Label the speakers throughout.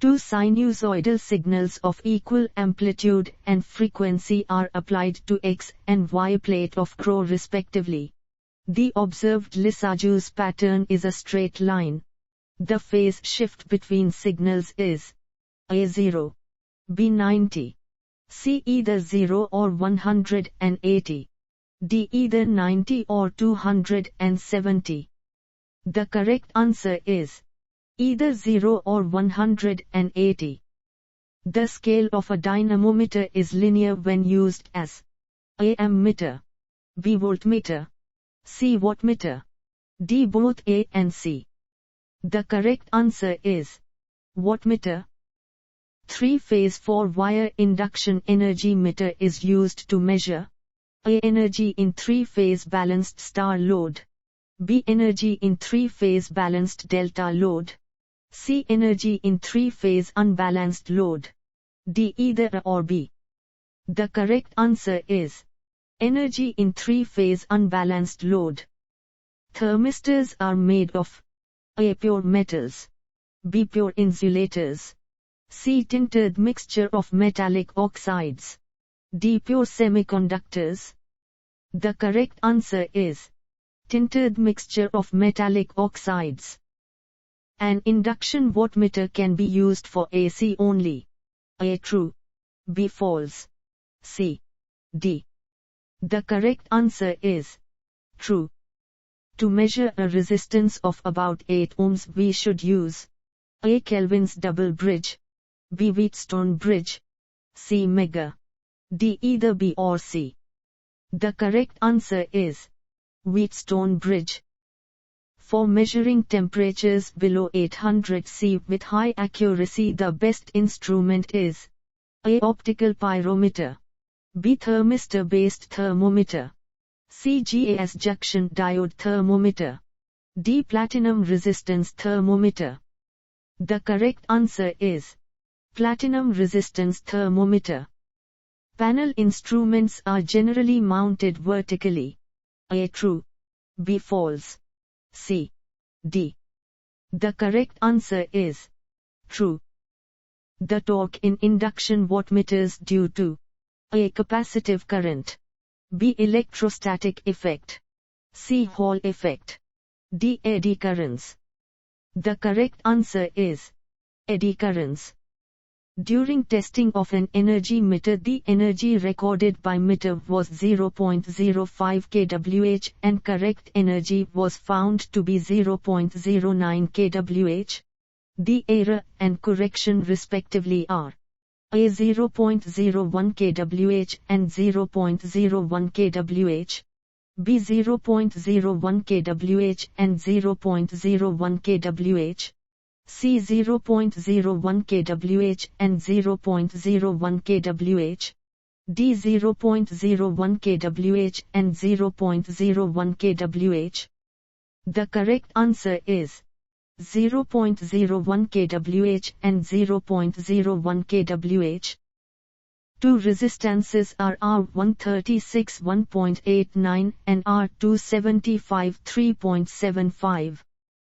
Speaker 1: Two sinusoidal signals of equal amplitude and frequency are applied to X and Y plate of crow respectively. The observed Lissajous pattern is a straight line. The phase shift between signals is A0, B90, C either 0 or 180, D either 90 or 270. The correct answer is either 0 or 180. The scale of a dynamometer is linear when used as A ammeter, B voltmeter, C wattmeter, D both A and C. The correct answer is wattmeter. Three-phase 4-wire induction energy meter is used to measure A energy in three-phase balanced star load, B energy in three-phase balanced delta load, C energy in three-phase unbalanced load, D either A or B. The correct answer is energy in three-phase unbalanced load. Thermistors are made of A pure metals, B pure insulators, C tinted mixture of metallic oxides, D pure semiconductors. The correct answer is tinted mixture of metallic oxides. An induction wattmeter can be used for AC only. A true, B false, C, D. The correct answer is true. To measure a resistance of about 8 ohms we should use A Kelvin's double bridge, B Wheatstone bridge, C mega, D either B or C. The correct answer is Wheatstone bridge. For measuring temperatures below 800 C with high accuracy, the best instrument is A optical pyrometer, B thermistor based thermometer, C gas junction diode thermometer, D platinum resistance thermometer. The correct answer is platinum resistance thermometer. Panel instruments are generally mounted vertically. A true, B false, C, D. The correct answer is true. The torque in induction wattmeters due to A capacitive current, B electrostatic effect, C Hall effect, D eddy currents. The correct answer is eddy currents. During testing of an energy meter, the energy recorded by meter was 0.05 kWh and correct energy was found to be 0.09 kWh. The error and correction respectively are A 0.01 kWh and 0.01 kWh, B 0.01 kWh and 0.01 kWh, C 0.01 kWh and 0.01 kWh, D 0.01 kWh and 0.01 kWh. The correct answer is 0.01 kWh and 0.01 kWh. Two resistances are R136 1.89 and R275 3.75.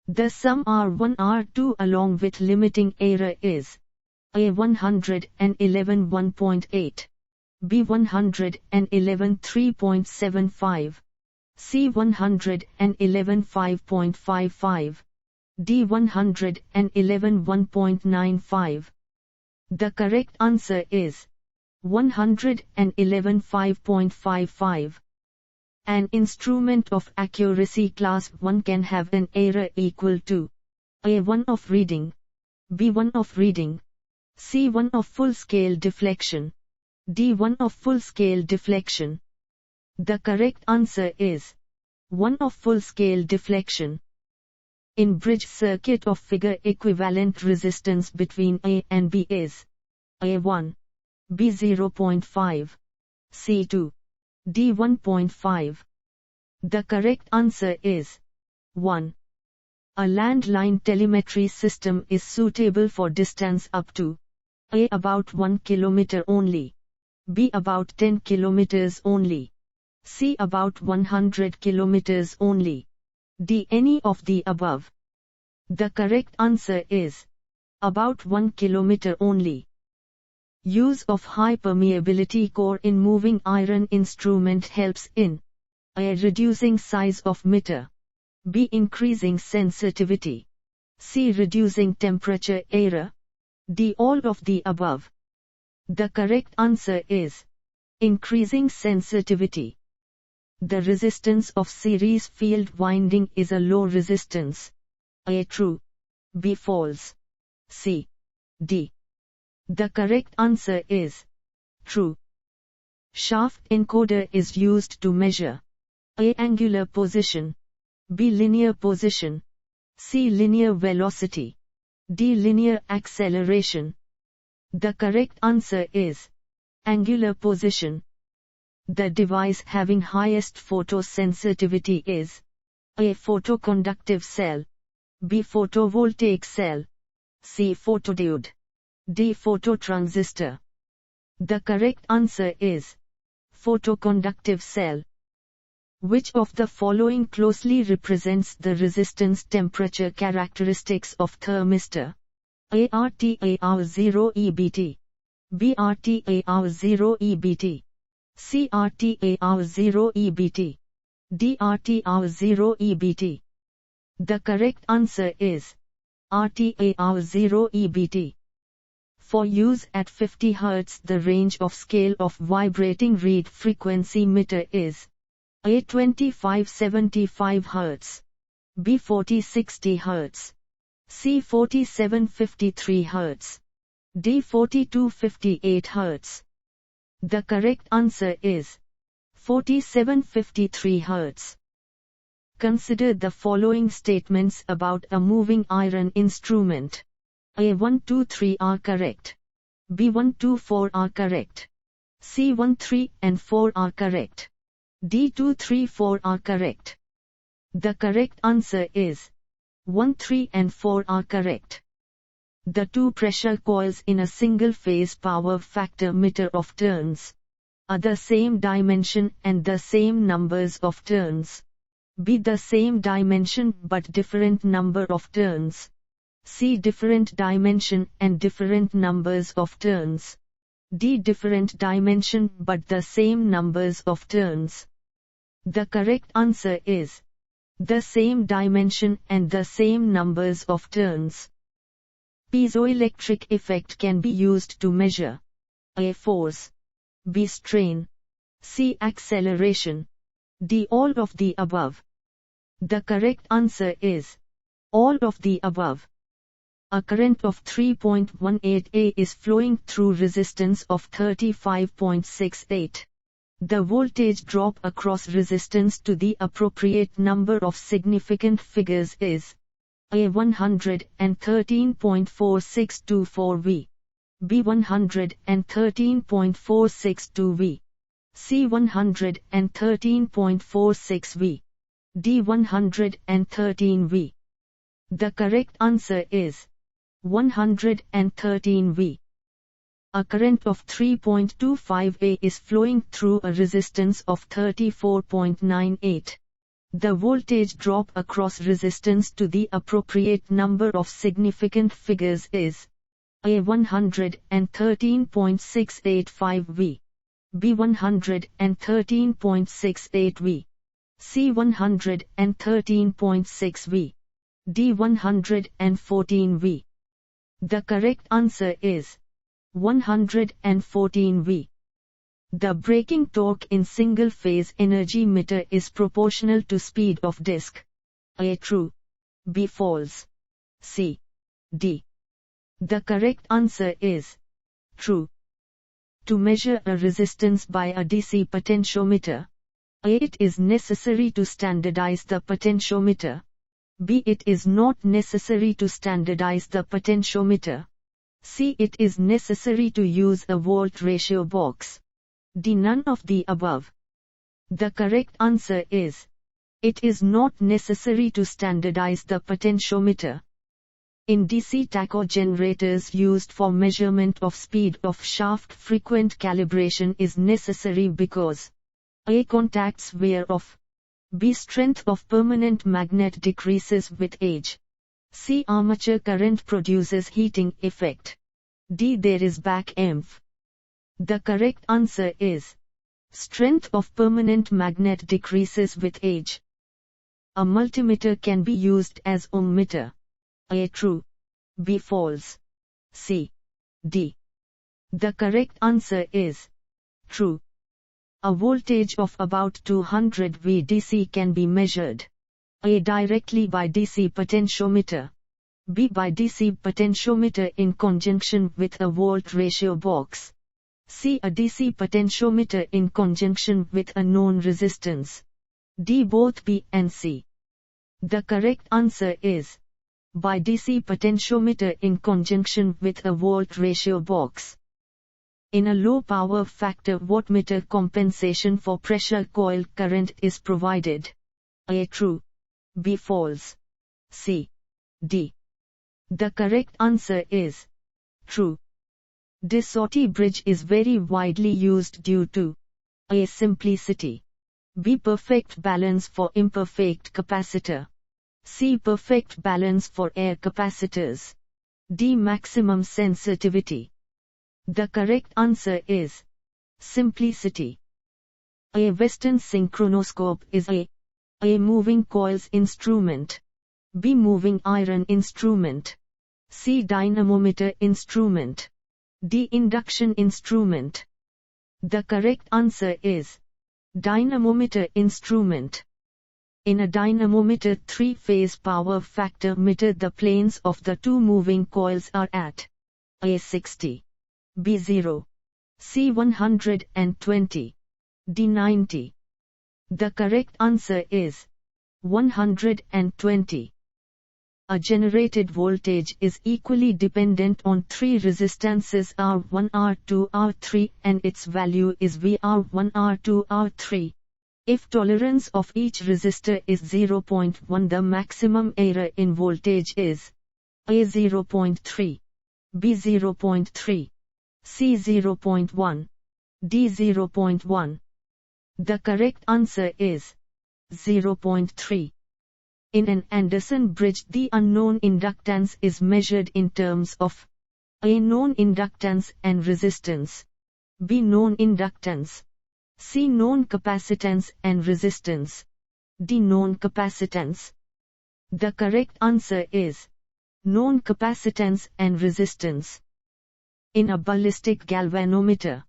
Speaker 1: The sum R1 R2 along with limiting error is A 111 1.8, B 111 3.75, C 111 5.55, D 111 1.95. The correct answer is 111 5.55. An instrument of accuracy class 1 can have an error equal to A1 of reading, B1 of reading, C1 of full-scale deflection, D1 of full-scale deflection. The correct answer is 1 of full-scale deflection. In bridge circuit of figure, equivalent resistance between A and B is A1, B 0.5, C2, D 1.5. The correct answer is 1. A landline telemetry system is suitable for distance up to A about 1 km only, B about 10 km only, C about 100 km only, D any of the above. The correct answer is About 1 kilometer only. Use of high permeability core in moving iron instrument helps in A. Reducing size of meter. B. Increasing sensitivity. C. Reducing temperature error. D. All of the above. The correct answer is increasing sensitivity. The resistance of series field winding is a low resistance. A. True. B. False. C. D. The correct answer is true. Shaft encoder is used to measure A. Angular position. B. Linear position. C. Linear velocity. D. Linear acceleration. The correct answer is angular position. The device having highest photosensitivity is A. Photoconductive cell. B. Photovoltaic cell. C. Photodiode. D. Phototransistor. The correct answer is photoconductive cell. Which of the following closely represents the resistance temperature characteristics of thermistor? A. RTAR0 EBT. B. RTAR0 EBT. C. RTAR0 EBT. D. RTAR0 EBT. The correct answer is RTAR0 EBT. For use at 50 Hz, the range of scale of vibrating reed frequency meter is A. 2575 Hz. B. 4060 Hz. C. 4753 Hz. D. 4258 Hz. The correct answer is 4753 Hz. Consider the following statements about a moving iron instrument. A. 1, 2, 3 are correct. B. 1, 2, 4 are correct. C. 1, 3 and 4 are correct. D. 2, 3, 4 are correct. The correct answer is 1, 3 and 4 are correct. The two pressure coils in a single-phase power factor meter of turns are the same dimension and the same numbers of turns. B. The same dimension but different number of turns. C. Different dimension and different numbers of turns. D. Different dimension but the same numbers of turns. The correct answer is the same dimension and the same numbers of turns. Piezoelectric effect can be used to measure A. Force. B. Strain. C. Acceleration. D. All of the above. The correct answer is all of the above. A current of 3.18 A is flowing through resistance of 35.68. The voltage drop across resistance to the appropriate number of significant figures is A. 113.4624 V. B. 113.462 V. C. 113.46 V. D. 113 V. The correct answer is 113 V. A current of 3.25 A is flowing through a resistance of 34.98. The voltage drop across resistance to the appropriate number of significant figures is A. 113.685 V. B. 113.68 V. C. 113.6 V. D. 114 V. The correct answer is 114 V. The breaking torque in single-phase energy meter is proportional to speed of disk. A. True. B. False. C. D. The correct answer is true. To measure a resistance by a DC potentiometer, A. It is necessary to standardize the potentiometer. B. It is not necessary to standardize the potentiometer. C. It is necessary to use a volt ratio box. D. None of the above. The correct answer is it is not necessary to standardize the potentiometer. In DC tacho generators used for measurement of speed of shaft, frequent calibration is necessary because A. Contacts wear off. B. Strength of permanent magnet decreases with age. C. Armature current produces heating effect. D. There is back EMF. The correct answer is strength of permanent magnet decreases with age. A multimeter can be used as ohmmeter. A. True. B. False. C. D. The correct answer is true. A voltage of about 200 V DC can be measured. A. Directly by DC potentiometer. B. By DC potentiometer in conjunction with a volt ratio box. C. A DC potentiometer in conjunction with a known resistance. D. Both B and C. The correct answer is by DC potentiometer in conjunction with a volt ratio box. In a low power factor wattmeter compensation for pressure coil current is provided. A. True. B. False. C. D. The correct answer is true. This Sauty bridge is very widely used due to A. Simplicity. B. Perfect balance for imperfect capacitor. C. Perfect balance for air capacitors. D. Maximum sensitivity. The correct answer is simplicity. A Weston synchronoscope is A moving coils instrument. B. Moving iron instrument. C. Dynamometer instrument. D. Induction instrument. The correct answer is dynamometer instrument. In a dynamometer 3-phase power factor meter, the planes of the two moving coils are at A. 60. B. 0. C. 120. D. 90. The correct answer is 120. A generated voltage is equally dependent on three resistances R1, R2, R3 and its value is V R1, R2, R3. If tolerance of each resistor is 0.1, the maximum error in voltage is A. 0.3. B. 0.3. C. 0.1. D. 0.1. The correct answer is 0.3. In an Anderson bridge, the unknown inductance is measured in terms of A. Known inductance and resistance. B. Known inductance. C. Known capacitance and resistance. D. Known capacitance. The correct answer is known capacitance and resistance. In a ballistic galvanometer,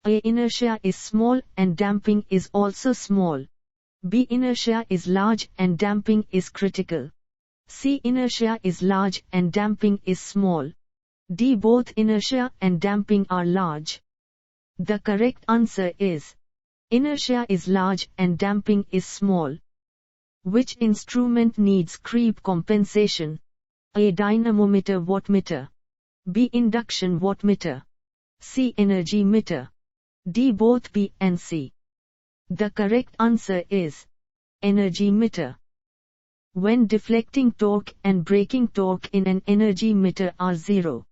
Speaker 1: A. Inertia is small and damping is also small. B. Inertia is large and damping is critical. C. Inertia is large and damping is small. D. Both inertia and damping are large. The correct answer is inertia is large and damping is small. Which instrument needs creep compensation? A. Dynamometer wattmeter. B. Induction wattmeter. C. Energy meter. D. Both B and C. The correct answer is energy meter. When deflecting torque and braking torque in an energy meter are 0.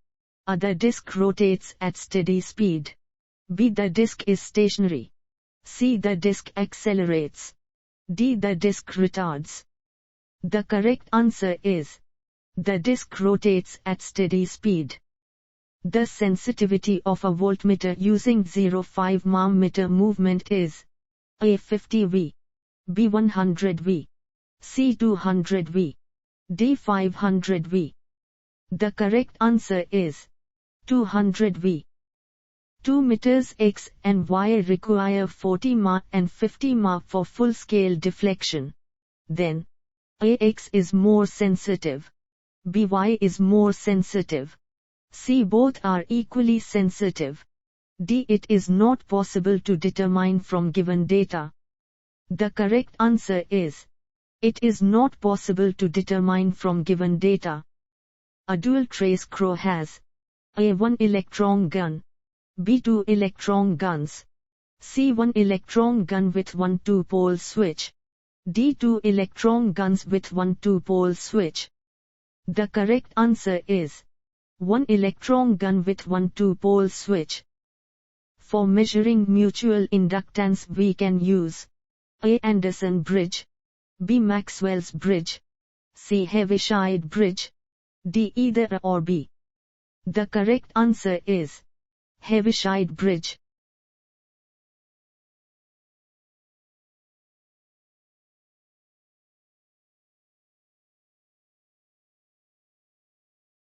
Speaker 1: A. The disc rotates at steady speed. B. The disc is stationary. C. The disc accelerates. D. The disc retards. The correct answer is the disc rotates at steady speed. The sensitivity of a voltmeter using 0.5 meter movement is A. 50 V. B. 100 V. C. 200 V. D. 500 V. The correct answer is 200 V. 2 meters X and Y require 40 mA and 50 mA for full-scale deflection. Then, A. X is more sensitive. B. Y is more sensitive. C. Both are equally sensitive. D. It is not possible to determine from given data. The correct answer is it is not possible to determine from given data. A dual trace crow has A. 1 electron gun. B. 2 electron guns. C. 1 electron gun with 1 2-pole switch. D. 2 electron guns with 1 2-pole switch. The correct answer is 1 electron gun with 1 2-pole switch. For measuring mutual inductance we can use A. Anderson bridge. B. Maxwell's bridge. C. Heaviside bridge. D. Either A or B. The correct answer is Heaviside bridge.